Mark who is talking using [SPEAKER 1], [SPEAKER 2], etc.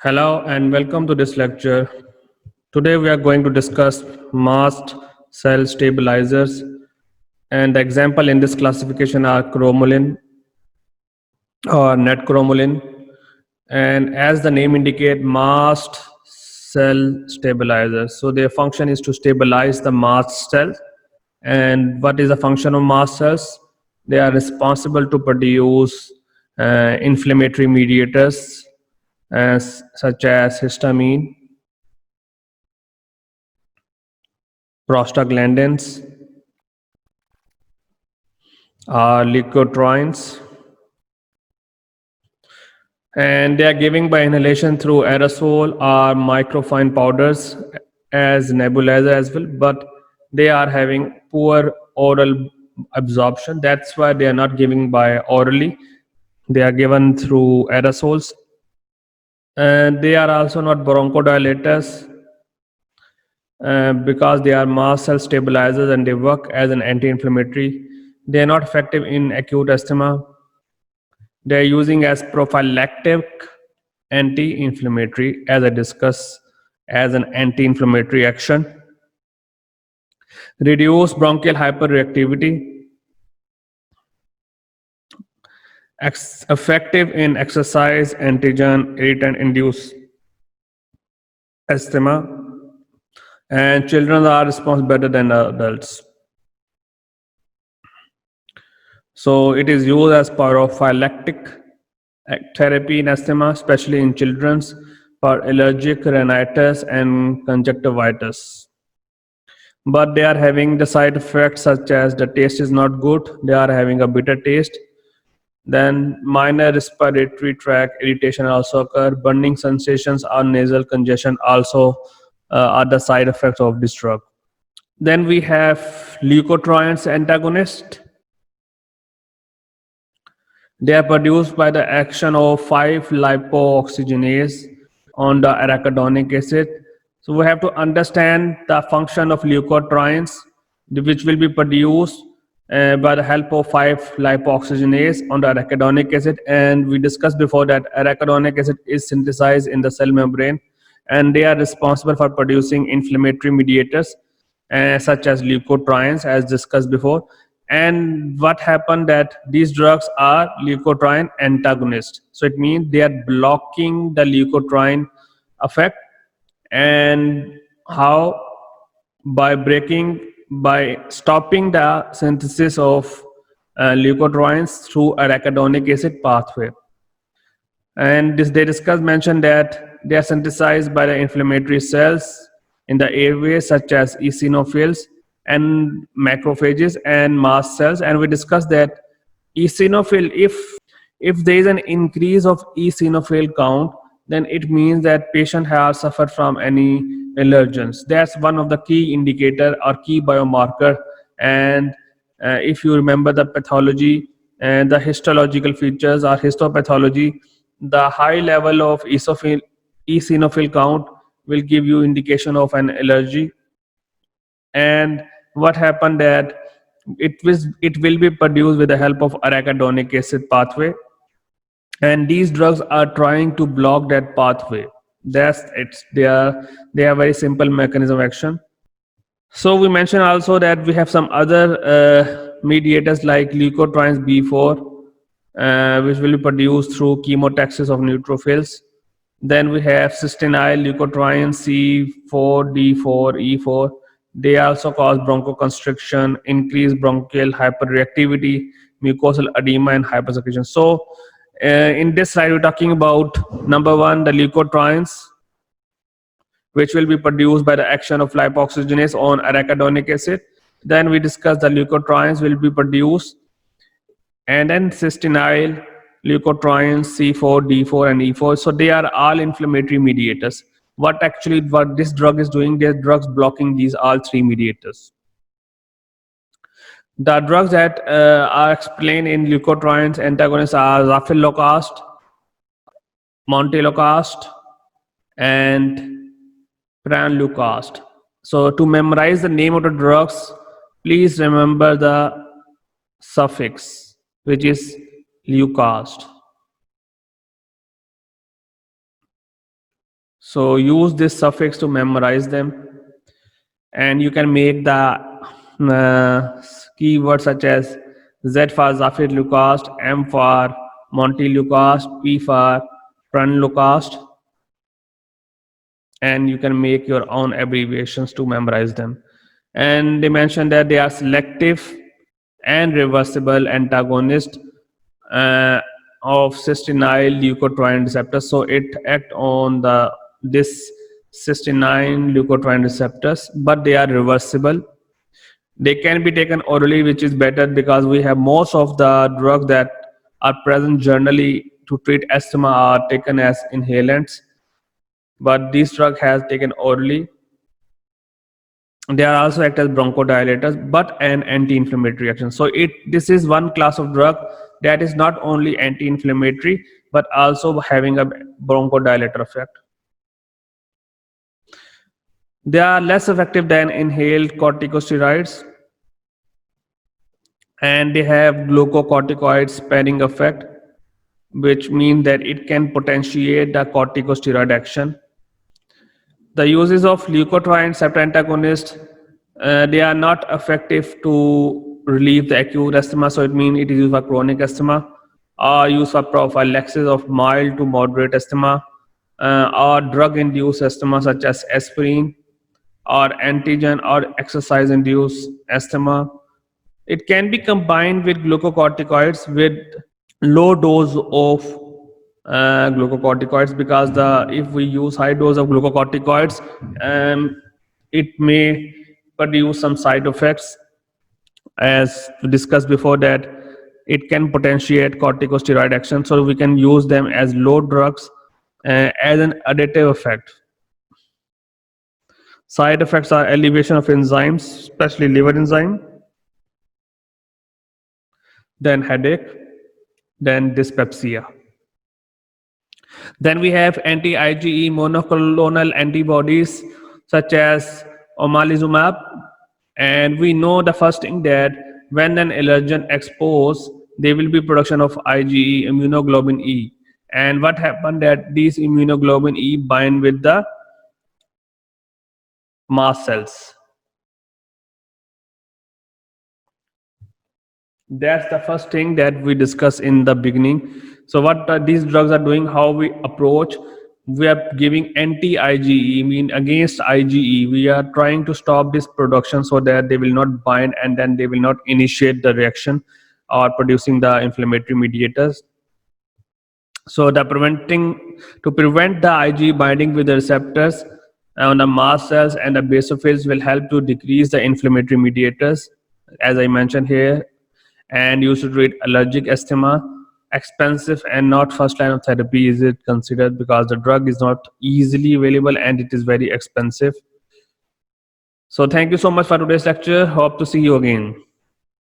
[SPEAKER 1] Hello and welcome to this lecture. Today we are going to discuss mast cell stabilizers, and the example in this classification are cromolyn or netcromolyn. And as the name indicate, mast cell stabilizers. So their function is to stabilize the mast cell. And what is the function of mast cells? They are responsible to produce inflammatory mediators such as histamine, prostaglandins, leukotrienes, and they are giving by inhalation through aerosol or microfine powders as nebulizer as well, but they are having poor oral absorption. That's why they are not giving by orally. They are given through aerosols, and they are also not bronchodilators because they are mast cell stabilizers and they work as an anti-inflammatory. They are not effective in acute asthma. They are using as prophylactic anti-inflammatory, as I discussed, as an anti-inflammatory action. Reduce bronchial hyperreactivity. Effective in exercise, antigen, irritant induce asthma, and children are responsible better than adults. So it is used as prophylactic therapy in asthma, especially in children for allergic rhinitis and conjunctivitis. But they are having the side effects such as the taste is not good, they are having a bitter taste, then minor respiratory tract irritation also occur, burning sensations or nasal congestion also are the side effects of this drug. Then we have leukotrienes antagonist. They are produced by the action of 5-lipoxygenase on the arachidonic acid. So we have to understand the function of leukotrienes, which will be produced by the help of 5-lipoxygenase on the arachidonic acid. And we discussed before that arachidonic acid is synthesized in the cell membrane, and they are responsible for producing inflammatory mediators such as leukotrienes, as discussed before. And what happened that these drugs are leukotriene antagonists, so it means they are blocking the leukotriene effect. And how? By stopping the synthesis of leukotrienes through arachidonic acid pathway. And this they discuss mentioned that they are synthesized by the inflammatory cells in the airways such as eosinophils and macrophages and mast cells. And we discussed that eosinophil, if there is an increase of eosinophil count, then it means that patient has suffered from any allergens. That's one of the key indicator or key biomarker. And if you remember the pathology and the histological features or histopathology, the high level of eosinophil count will give you indication of an allergy. And what happened that it will be produced with the help of arachidonic acid pathway, and these drugs are trying to block that pathway. That's it. They are very simple mechanism of action. So we mentioned also that we have some other mediators like leukotrienes B4, which will be produced through chemotaxis of neutrophils. Then we have cysteine leukotriene C4, D4, E4. They also cause bronchoconstriction, increased bronchial hyperreactivity, mucosal edema, and hypersecretion. So in this slide, we're talking about number one, the leukotrienes, which will be produced by the action of lipoxygenase on arachidonic acid. Then we discuss the leukotrienes will be produced, and then cysteine, leukotrienes, C4, D4, and E4. So they are all inflammatory mediators. What this drug is doing, this drug's blocking these all three mediators. The drugs that are explained in leukotrienes antagonists are zafirlocast, montelocast, and pranleucast. So to memorize the name of the drugs, please remember the suffix, which is leucast. So use this suffix to memorize them, and you can make the keywords such as Z for Zafir Lucast, M for Monty Lucast, P for Prun Lucast, and you can make your own abbreviations to memorize them. And they mentioned that they are selective and reversible antagonist uh, of cysteine leukotriene receptors. So it act on the this cysteine leukotriene receptors, but they are reversible. They can be taken orally, which is better because we have most of the drugs that are present generally to treat asthma are taken as inhalants, but this drug has taken orally. They are also act as bronchodilators, but an anti-inflammatory action. So this is one class of drug that is not only anti-inflammatory but also having a bronchodilator effect. They are less effective than inhaled corticosteroids, and they have glucocorticoid sparing effect, which means that it can potentiate the corticosteroid action. The uses of leukotriene receptor antagonist, they are not effective to relieve the acute asthma, so it means it is used for chronic asthma, or used for prophylaxis of mild to moderate asthma, or drug-induced asthma such as aspirin, or antigen or exercise-induced asthma. It can be combined with glucocorticoids with low dose of glucocorticoids, because if we use high dose of glucocorticoids, it may produce some side effects, as discussed before, that it can potentiate corticosteroid action. So we can use them as low drugs as an additive effect. Side effects are elevation of enzymes, especially liver enzyme, then headache, then dyspepsia. Then we have anti-IgE monoclonal antibodies such as omalizumab, and we know the first thing that when an allergen exposed, there will be production of IgE, immunoglobulin E. And what happened that these immunoglobulin E bind with the mast cells. That's the first thing that we discussed in the beginning. So what these drugs are doing, how we approach, we are giving anti-IgE, mean against IgE. We are trying to stop this production so that they will not bind and then they will not initiate the reaction or producing the inflammatory mediators. So to prevent the IgE binding with the receptors on the mast cells and the basophils will help to decrease the inflammatory mediators, as I mentioned here, and used to treat allergic asthma. Expensive and not first line of therapy is it considered, because the drug is not easily available and it is very expensive. So thank you so much for today's lecture. Hope to see you again.